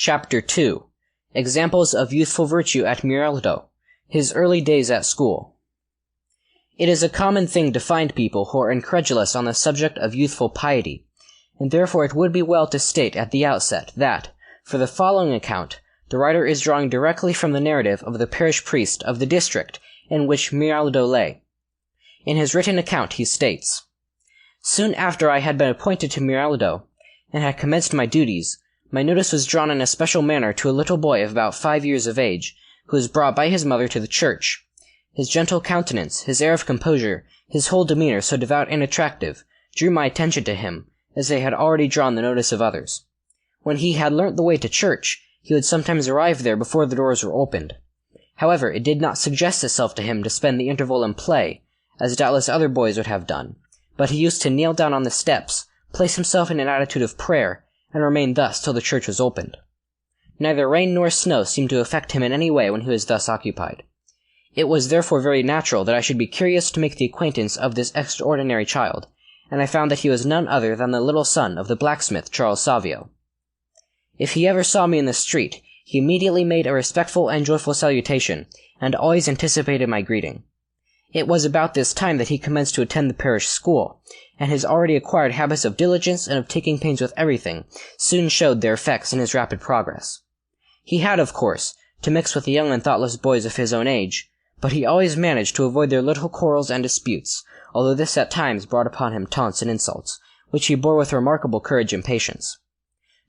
Chapter 2. Examples of Youthful Virtue at Miraldo. His Early Days at School. It is a common thing to find people who are incredulous on the subject of youthful piety, and therefore it would be well to state at the outset that, for the following account, the writer is drawing directly from the narrative of the parish priest of the district in which Miraldo lay. In his written account he states, "Soon after I had been appointed to Miraldo, and had commenced my duties, my notice was drawn in a special manner to a little boy of about 5 years of age, who was brought by his mother to the church. His gentle countenance, his air of composure, his whole demeanor so devout and attractive, drew my attention to him, as they had already drawn the notice of others. When he had learnt the way to church, he would sometimes arrive there before the doors were opened. However, it did not suggest itself to him to spend the interval in play, as doubtless other boys would have done, but he used to kneel down on the steps, place himself in an attitude of prayer, and remain thus till the church was opened. Neither rain nor snow seemed to affect him in any way when he was thus occupied. It was therefore very natural that I should be curious to make the acquaintance of this extraordinary child, and I found that he was none other than the little son of the blacksmith Charles Savio. If he ever saw me in the street, he immediately made a respectful and joyful salutation, and always anticipated my greeting. It was about this time that he commenced to attend the parish school, and his already acquired habits of diligence and of taking pains with everything soon showed their effects in his rapid progress. He had, of course, to mix with the young and thoughtless boys of his own age, but he always managed to avoid their little quarrels and disputes, although this at times brought upon him taunts and insults, which he bore with remarkable courage and patience.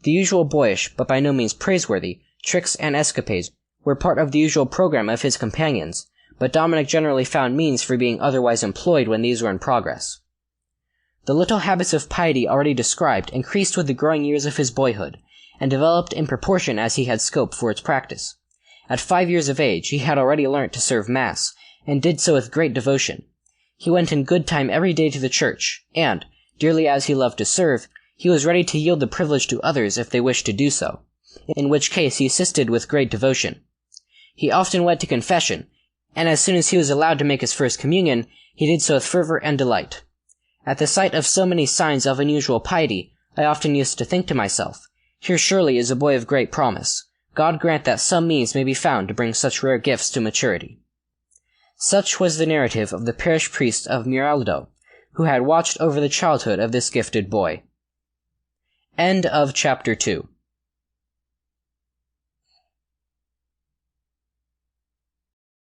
The usual boyish, but by no means praiseworthy, tricks and escapades were part of the usual program of his companions, but Dominic generally found means for being otherwise employed when these were in progress. The little habits of piety already described increased with the growing years of his boyhood, and developed in proportion as he had scope for its practice. At 5 years of age he had already learnt to serve Mass, and did so with great devotion. He went in good time every day to the church, and, dearly as he loved to serve, he was ready to yield the privilege to others if they wished to do so, in which case he assisted with great devotion. He often went to confession, and as soon as he was allowed to make his first communion, he did so with fervor and delight. At the sight of so many signs of unusual piety, I often used to think to myself, here surely is a boy of great promise. God grant that some means may be found to bring such rare gifts to maturity." Such was the narrative of the parish priest of Miraldo, who had watched over the childhood of this gifted boy. End of Chapter 2.